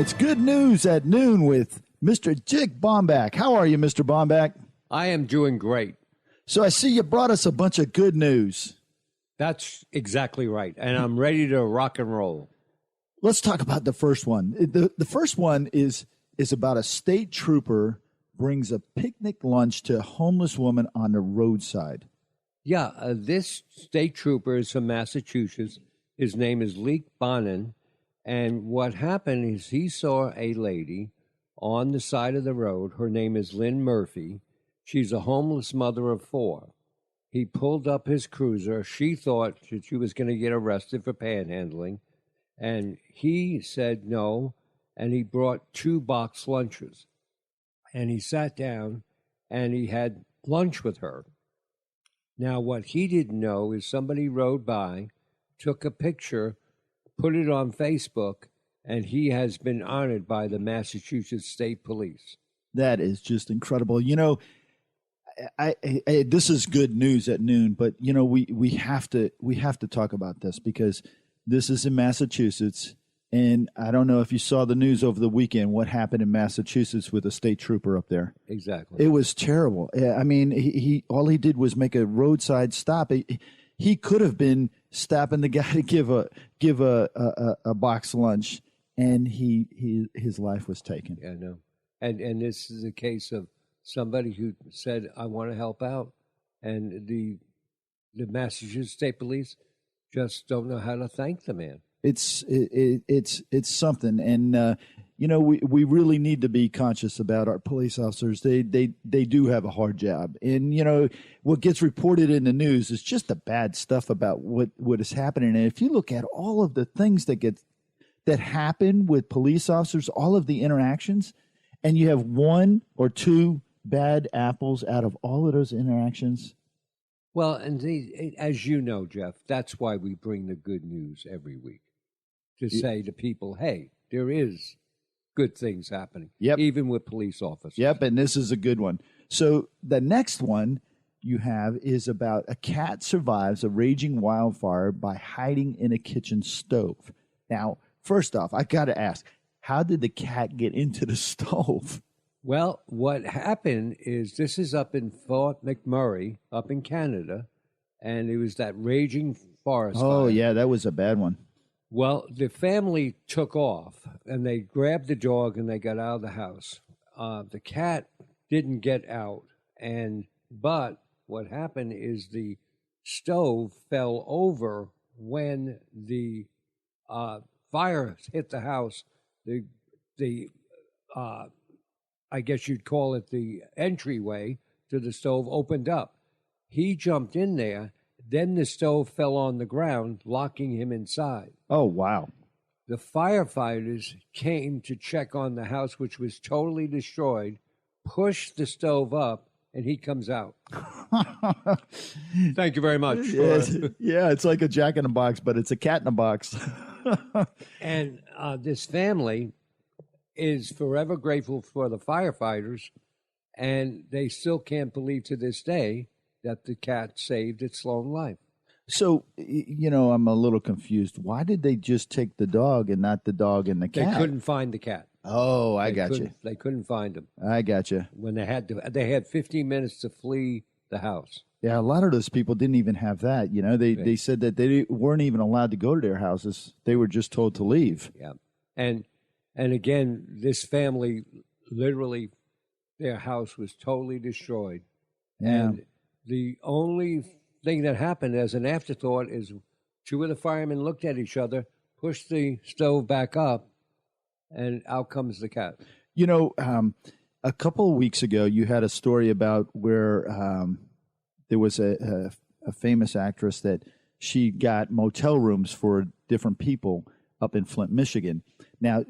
It's Good News at Noon with Mr. Dick Baumbach. How are you, Mr. Baumbach? I am doing great. So I see you brought us a bunch of good news. That's exactly right. And I'm ready to rock and roll. Let's talk about the first one. The first one is about a state trooper brings a picnic lunch to a homeless woman on the roadside. Yeah, this state trooper is from Massachusetts. His name is Leek Bonin. And what happened is he saw a lady on the side of the road. Her name is Lynn Murphy. She's a homeless mother of 4. He pulled up his cruiser. She thought that she was going to get arrested for panhandling. And he said no. And he brought 2 box lunches. And he sat down and he had lunch with her. Now, what he didn't know is somebody rode by, took a picture, put it on Facebook, and he has been honored by the Massachusetts State Police. That is just incredible. You know, I this is good news at noon, but you know, we have to talk about this because this is in Massachusetts, and I don't know if you saw the news over the weekend what happened in Massachusetts with a state trooper up there. Exactly. It was terrible. I mean, he all he did was make a roadside stop. He could have been stopping the guy to give a box lunch, and his life was taken. Yeah, no. And this is a case of somebody who said, I want to help out. And the Massachusetts State Police just don't know how to thank the man. It's something. And, you know, we really need to be conscious about our police officers. They do have a hard job. And, you know, what gets reported in the news is just the bad stuff about what is happening. And if you look at all of the things that happen with police officers, all of the interactions, and you have 1 or 2 bad apples out of all of those interactions. Well, and as you know, Jeff, that's why we bring the good news every week to say to people, hey, there is good things happening, even with police officers. Yep, and this is a good one. So the next one you have is about a cat survives a raging wildfire by hiding in a kitchen stove. Now, first off, I got to ask, how did the cat get into the stove? Well, what happened is this is up in Fort McMurray, up in Canada, and it was that raging forest fire. Oh, yeah, that was a bad one. Well, the family took off, and they grabbed the dog, and they got out of the house. The cat didn't get out, but what happened is the stove fell over when the fire hit the house. I guess you'd call it the entryway to the stove opened up. He jumped in there. Then the stove fell on the ground, locking him inside. Oh, wow. The firefighters came to check on the house, which was totally destroyed, pushed the stove up, and he comes out. Thank you very much. Yeah, it's like a jack in a box, but it's a cat in a box. And this family is forever grateful for the firefighters, and they still can't believe to this day that the cat saved its lone life. So, you know, I'm a little confused. Why did they just take the dog and not the dog and the cat? They couldn't find the cat. Oh, I got you. They couldn't find him. I got you. When they had 15 minutes to flee the house. Yeah, a lot of those people didn't even have that. You know, they said that they weren't even allowed to go to their houses. They were just told to leave. Yeah. And again, this family, literally, their house was totally destroyed. Yeah. And the only thing that happened as an afterthought is 2 of the firemen looked at each other, pushed the stove back up, and out comes the cat. You know, a couple of weeks ago, you had a story about where there was a famous actress that she got motel rooms for different people up in Flint, Michigan. Now,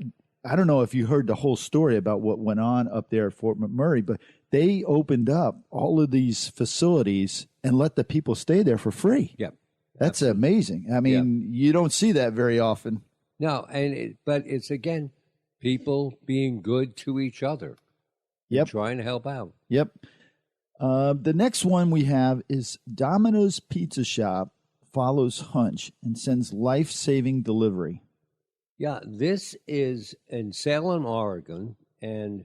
I don't know if you heard the whole story about what went on up there at Fort McMurray, but they opened up all of these facilities and let the people stay there for free. Yep. That's amazing. I mean, you don't see that very often. No, but it's, again, people being good to each other. Yep. Trying to help out. Yep. The next one we have is Domino's Pizza Shop follows hunch and sends life-saving delivery. Yeah, this is in Salem, Oregon, and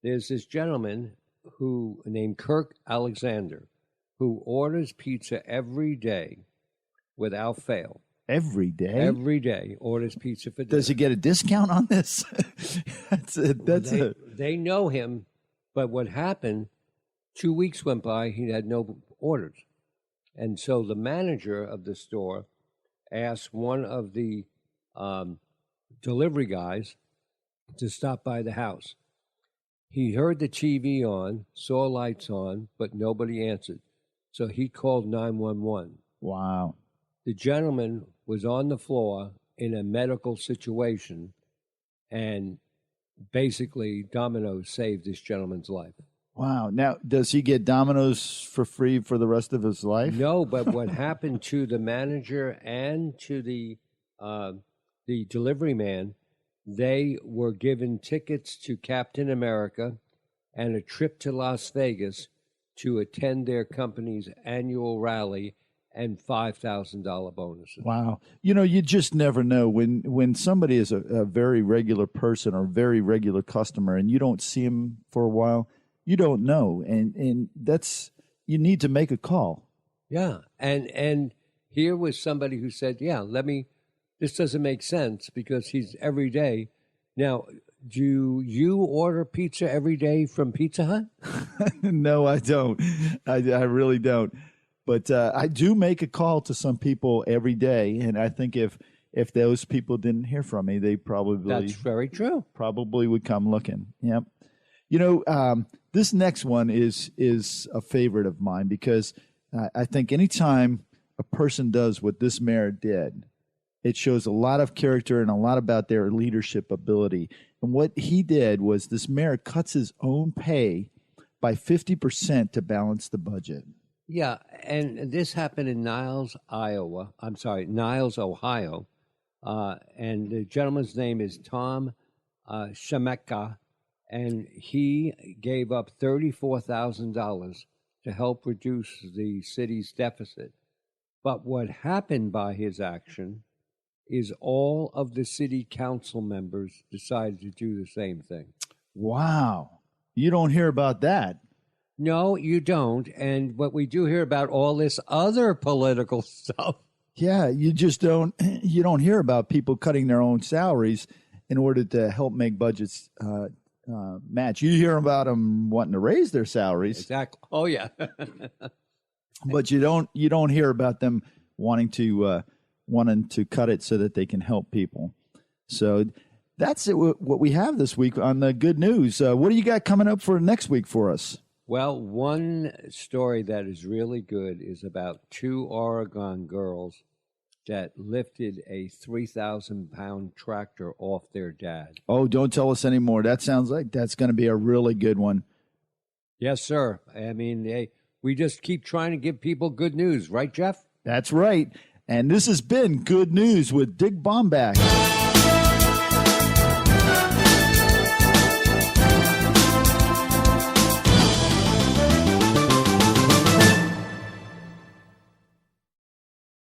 there's this gentleman who named Kirk Alexander who orders pizza every day without fail. Every day? Every day orders pizza for dinner. Does he get a discount on this? They know him, but what happened, 2 weeks went by, he had no orders. And so the manager of the store asked one of the delivery guys to stop by the house. He heard the TV on, saw lights on, but nobody answered. So he called 911. Wow. The gentleman was on the floor in a medical situation, and basically Domino's saved this gentleman's life. Wow. Now, does he get Domino's for free for the rest of his life? No, but what happened to the manager and to the delivery man, they were given tickets to Captain America and a trip to Las Vegas to attend their company's annual rally and $5,000 bonuses. Wow. You know, you just never know when somebody is a very regular person or very regular customer and you don't see him for a while, you don't know. And that's, you need to make a call. Yeah. And here was somebody who said, yeah, this doesn't make sense because he's every day. Now, do you order pizza every day from Pizza Hut? No, I don't. I really don't. But I do make a call to some people every day, and I think if those people didn't hear from me, they probably That's very true. Probably would come looking. Yep. You know, this next one is a favorite of mine because I think anytime a person does what this mayor did, it shows a lot of character and a lot about their leadership ability. And what he did was this mayor cuts his own pay by 50% to balance the budget. Yeah, and this happened in Niles, Ohio. And the gentleman's name is Tom Shemeka, and he gave up $34,000 to help reduce the city's deficit. But what happened by his action is all of the city council members decided to do the same thing. Wow. You don't hear about that. No, you don't. And what we do hear about all this other political stuff. Yeah, you just don't hear about people cutting their own salaries in order to help make budgets match. You hear about them wanting to raise their salaries. Exactly. Oh, yeah. But you don't hear about them wanting to cut it so that they can help people. So that's it, what we have this week on the good news. What do you got coming up for next week for us? Well, one story that is really good is about 2 Oregon girls that lifted a 3,000-pound tractor off their dad. Oh, don't tell us anymore. That sounds like that's going to be a really good one. Yes, sir. I mean, we just keep trying to give people good news, right, Jeff? That's right. And this has been Good News with Dick Baumbach.